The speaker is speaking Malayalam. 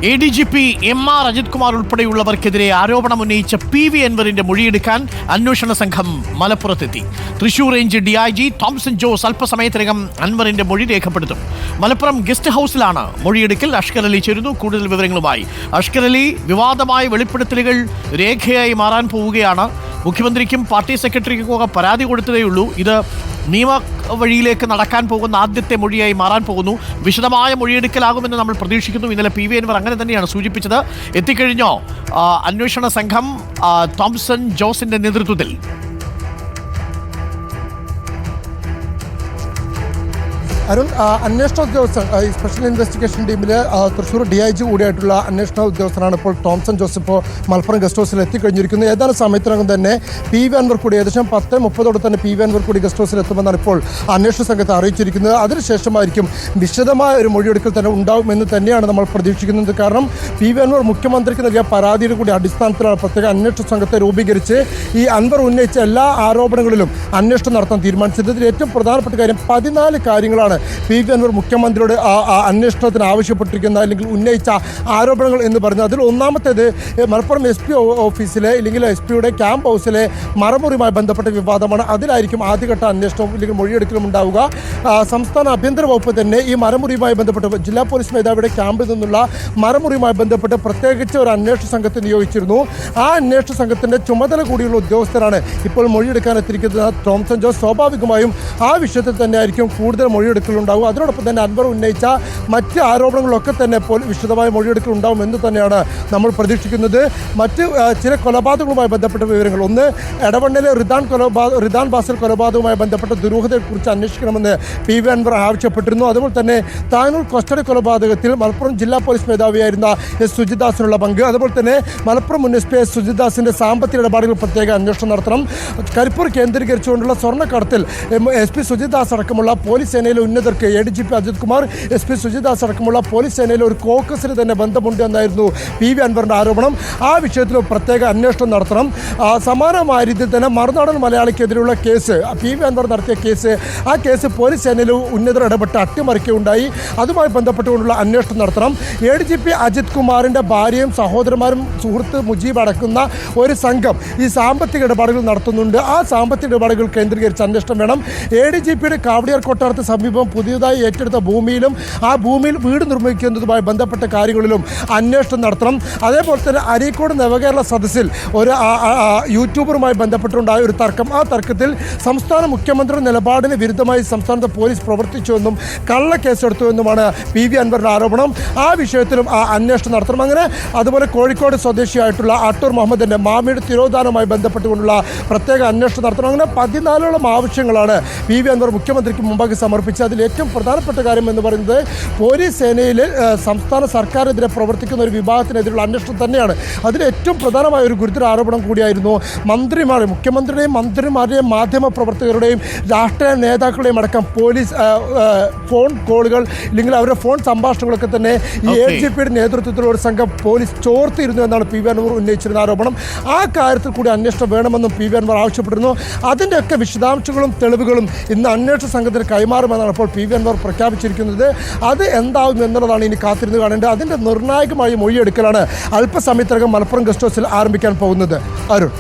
ADGP MR അജിത് കുമാർ ഉൾപ്പെടെയുള്ളവർക്കെതിരെ ആരോപണം ഉന്നയിച്ച PV അൻവറിന്റെ മൊഴിയെടുക്കാൻ അന്വേഷണ സംഘം മലപ്പുറത്തെത്തി. തൃശൂർ റേഞ്ച് DIG തോംസൺ ജോസ് അല്പസമയത്തിനകം അൻവറിന്റെ മൊഴി രേഖപ്പെടുത്തും. മലപ്പുറം ഗസ്റ്റ് ഹൗസിലാണ് മൊഴിയെടുക്കൽ. അഷ്കർ അലി ചേരുന്നു കൂടുതൽ വിവരങ്ങളുമായി. അഷ്കർ അലി, വിവാദമായ വെളിപ്പെടുത്തലുകൾ രേഖയായി മാറാൻ പോവുകയാണ്. മുഖ്യമന്ത്രിക്കും പാർട്ടി സെക്രട്ടറിക്കും പരാതി കൊടുത്തതേയുള്ളൂ. ഇത് നിയമ വഴിയിലേക്ക് നടക്കാൻ പോകുന്ന ആദ്യത്തെ മൊഴിയായി മാറാൻ പോകുന്നു. വിശദമായ മൊഴിയെടുക്കലാകുമെന്ന് നമ്മൾ പ്രതീക്ഷിക്കുന്നു. ഇന്നലെ PV അൻവർ അങ്ങനെ തന്നെയാണ് സൂചിപ്പിച്ചത്. എത്തിക്കഴിഞ്ഞോ അന്വേഷണ സംഘം തോംസൺ ജോസിന്റെ നേതൃത്വത്തിൽ? അരുൺ, അന്വേഷണ ഉദ്യോഗസ്ഥൻ സ്പെഷ്യൽ ഇൻവെസ്റ്റിഗേഷൻ ടീമിൽ തൃശ്ശൂർ DIG കൂടിയായിട്ടുള്ള അന്വേഷണ ഉദ്യോഗസ്ഥനാണ് ഇപ്പോൾ തോംസൺ ജോസ് ഇപ്പോൾ മലപ്പുറം ഗസ്റ്റ് ഹൗസിൽ എത്തിക്കഴിഞ്ഞിരിക്കുന്നത്. ഏതാനും സമയത്തിനകം തന്നെ PV അൻവർ കൂടി ഏകദേശം 10:30 തന്നെ PV അൻവർ കൂടി ഗസ്റ്റ് ഹൗസിൽ എത്തുമെന്നാണ് ഇപ്പോൾ അന്വേഷണ സംഘത്തെ അറിയിച്ചിരിക്കുന്നത്. അതിനുശേഷമായിരിക്കും വിശദമായ ഒരു മൊഴിയെടുക്കൽ തന്നെ ഉണ്ടാകുമെന്ന് തന്നെയാണ് നമ്മൾ പ്രതീക്ഷിക്കുന്നത്. കാരണം PV അൻവർ മുഖ്യമന്ത്രിക്ക് നൽകിയ പരാതിയുടെ കൂടി അടിസ്ഥാനത്തിലാണ് പ്രത്യേക അന്വേഷണ സംഘത്തെ രൂപീകരിച്ച് ഈ അൻവർ ഉന്നയിച്ച എല്ലാ ആരോപണങ്ങളിലും അന്വേഷണം നടത്താൻ തീരുമാനിച്ചത്. ഇതിൽ ഏറ്റവും പ്രധാനപ്പെട്ട കാര്യം 14 കാര്യങ്ങളാണ് PV അൻവർ മുഖ്യമന്ത്രിയോട് അന്വേഷണത്തിന് ആവശ്യപ്പെട്ടിരിക്കുന്ന അല്ലെങ്കിൽ ഉന്നയിച്ച ആരോപണങ്ങൾ എന്ന് പറയുന്നത്. അതിൽ ഒന്നാമത്തേത് മലപ്പുറം SP ഓഫീസിലെ അല്ലെങ്കിൽ SP-യുടെ ക്യാമ്പ് ഹൗസിലെ മറമുറിയുമായി ബന്ധപ്പെട്ട വിവാദമാണ്. അതിലായിരിക്കും ആദ്യഘട്ട അന്വേഷണവും അല്ലെങ്കിൽ മൊഴിയെടുക്കലും ഉണ്ടാവുക. സംസ്ഥാന ആഭ്യന്തര വകുപ്പ് തന്നെ ഈ മരമുറിയുമായി ബന്ധപ്പെട്ട് ജില്ലാ പോലീസ് മേധാവിയുടെ ക്യാമ്പിൽ നിന്നുള്ള മരമുറിയുമായി ബന്ധപ്പെട്ട് പ്രത്യേകിച്ച് ഒരു അന്വേഷണ സംഘത്തെ നിയോഗിച്ചിരുന്നു. ആ അന്വേഷണ സംഘത്തിൻ്റെ ചുമതല കൂടിയുള്ള ഉദ്യോഗസ്ഥരാണ് ഇപ്പോൾ മൊഴിയെടുക്കാൻ എത്തിയിരിക്കുന്നത് തോംസൺ ജോസ്. സ്വാഭാവികമായും ആ വിഷയത്തിൽ തന്നെ ആയിരിക്കും കൂടുതൽ മൊഴിയെടുക്കലുണ്ടാകും. അതിനോടൊപ്പം തന്നെ അൻവർ ഉന്നയിച്ച മറ്റ് ആരോപണങ്ങളൊക്കെ തന്നെ വിശദമായ മൊഴിയെടുക്കൽ ഉണ്ടാവും എന്ന് തന്നെയാണ് നമ്മൾ പ്രതീക്ഷിക്കുന്നത്. മറ്റ് ചില കൊലപാതകങ്ങളുമായി ബന്ധപ്പെട്ട വിവരങ്ങൾ, ഒന്ന് എടവണ്ണയിലെ റിദാൻ ബാസിൽ കൊലപാതകവുമായി ബന്ധപ്പെട്ട ദുരൂഹതയെക്കുറിച്ച് അന്വേഷിക്കണമെന്ന് PV അൻവർ ആവശ്യപ്പെട്ടിരുന്നു. അതുപോലെ തന്നെ താനൂർ കസ്റ്റഡി കൊലപാതകത്തിൽ മലപ്പുറം ജില്ലാ പോലീസ് മേധാവിയായിരുന്ന S. സുജിദാസിനുള്ള പങ്ക്, അതുപോലെ തന്നെ മലപ്പുറം മുൻ SP S. സുജിദാസിൻ്റെ സാമ്പത്തിക ഇടപാടുകൾ പ്രത്യേക അന്വേഷണം നടത്തണം. കരിപ്പൂർ കേന്ദ്രീകരിച്ചുകൊണ്ടുള്ള സ്വർണ്ണക്കടത്തിൽ SP സുജിദാസ് അടക്കമുള്ള പോലീസ് സേനയിലെ ഉന്നതർക്ക് ADGP അജിത് കുമാർ, SP സുജിദാസ് അടക്കമുള്ള പോലീസ് സേനയിലെ ഒരു കോക്കസിന് തന്നെ ബന്ധമുണ്ട് എന്നായിരുന്നു PV അൻവറിൻ്റെ ആരോപണം. ആ വിഷയത്തിൽ പ്രത്യേക അന്വേഷണം നടത്തണം. സമാനമായ രീതിയിൽ തന്നെ മറുനാടൻ മലയാളിക്കെതിരെയുള്ള കേസ്, PV അൻവർ നടത്തിയ കേസ്, ആ കേസ് പോലീസ് സേനയിലെ ഉന്നതർ ഇടപെട്ട് അട്ടിമറിക്കുകയുണ്ടായി. അതുമായി ബന്ധപ്പെട്ടുകൊണ്ടുള്ള അന്വേഷണം നടത്തണം. ADGP അജിത് കുമാറിൻ്റെ ഭാര്യയും സഹോദരന്മാരും സുഹൃത്ത് മുജീബ് അടക്കുന്ന ഒരു സംഘം ഈ സാമ്പത്തിക ഇടപാടുകൾ നടത്തുന്നുണ്ട്. ആ സാമ്പത്തിക ഇടപാടുകൾ കേന്ദ്രീകരിച്ച് അന്വേഷണം വേണം. ADGP-യുടെ കാവടിയാർ കൊട്ടാരത്തിന് സമീപം പുതിയതായി ഏറ്റെടുത്ത ഭൂമിയിലും ആ ഭൂമിയിൽ വീട് നിർമ്മിക്കുന്നതുമായി ബന്ധപ്പെട്ട കാര്യങ്ങളിലും അന്വേഷണം നടത്തണം. അതേപോലെ തന്നെ അരീക്കോട് നവകേരള സദസ്സിൽ ഒരു യൂട്യൂബറുമായി ബന്ധപ്പെട്ടുണ്ടായ ഒരു തർക്കം, ആ തർക്കത്തിൽ സംസ്ഥാന മുഖ്യമന്ത്രിയുടെ നിലപാടിന് വിരുദ്ധമായി സംസ്ഥാനത്തെ പോലീസ് പ്രവർത്തിച്ചുവെന്നും കള്ളക്കേസെടുത്തുവെന്നുമാണ് PV അൻവറിൻ്റെ ആരോപണം. ആ വിഷയത്തിലും അന്വേഷണം നടത്തണം. അങ്ങനെ അതുപോലെ കോഴിക്കോട് സ്വദേശിയായിട്ടുള്ള അട്ടൂർ മുഹമ്മദിൻ്റെ മാമിയുടെ തിരോധാനവുമായി ബന്ധപ്പെട്ടുകൊണ്ടുള്ള പ്രത്യേക അന്വേഷണം നടത്തണം. അങ്ങനെ 14ഓളം ആവശ്യങ്ങളാണ് PV അൻവർ മുഖ്യമന്ത്രിക്ക് മുമ്പാകെ സമർപ്പിച്ച്. അതിൽ ഏറ്റവും പ്രധാനപ്പെട്ട കാര്യം എന്ന് പറയുന്നത് പോലീസ് സേനയിൽ സംസ്ഥാന സർക്കാരിനെതിരെ പ്രവർത്തിക്കുന്ന ഒരു വിഭാഗത്തിനെതിരെയുള്ള അന്വേഷണം തന്നെയാണ്. അതിൽ ഏറ്റവും പ്രധാനമായ ഒരു ഗുരുതര ആരോപണം കൂടിയായിരുന്നു മുഖ്യമന്ത്രിയുടെയും മന്ത്രിമാരുടെയും മാധ്യമ പ്രവർത്തകരുടെയും രാഷ്ട്രീയ നേതാക്കളുടെയും അടക്കം പോലീസ് ഫോൺ കോളുകൾ അല്ലെങ്കിൽ അവരുടെ ഫോൺ സംഭാഷണങ്ങളൊക്കെ തന്നെ ഈ ADGP-യുടെ നേതൃത്വത്തിലുള്ള ഒരു സംഘം പോലീസ് ചോർത്തിയിരുന്നു എന്നാണ് PV അൻവർ ഉന്നയിച്ചിരുന്ന ആരോപണം. ആ കാര്യത്തിൽ കൂടി അന്വേഷണം വേണമെന്നും PV അൻവർ ആവശ്യപ്പെട്ടിരുന്നു. അതിൻ്റെയൊക്കെ വിശദാംശങ്ങളും തെളിവുകളും ഇന്ന് അന്വേഷണ സംഘത്തിന് കൈമാറുമെന്നാണ് ഇപ്പോൾ PV അൻവർ പ്രഖ്യാപിച്ചിരിക്കുന്നത്. അത് എന്താകും എന്നുള്ളതാണ് ഇനി കാത്തിരുന്ന് കാണേണ്ടത്. അതിൻ്റെ നിർണായകമായ മൊഴിയെടുക്കലാണ് അല്പസമയത്തിനകം മലപ്പുറം ഗസ്റ്റ് ഹൗസിൽ ആരംഭിക്കാൻ പോകുന്നത്. അരുൺ.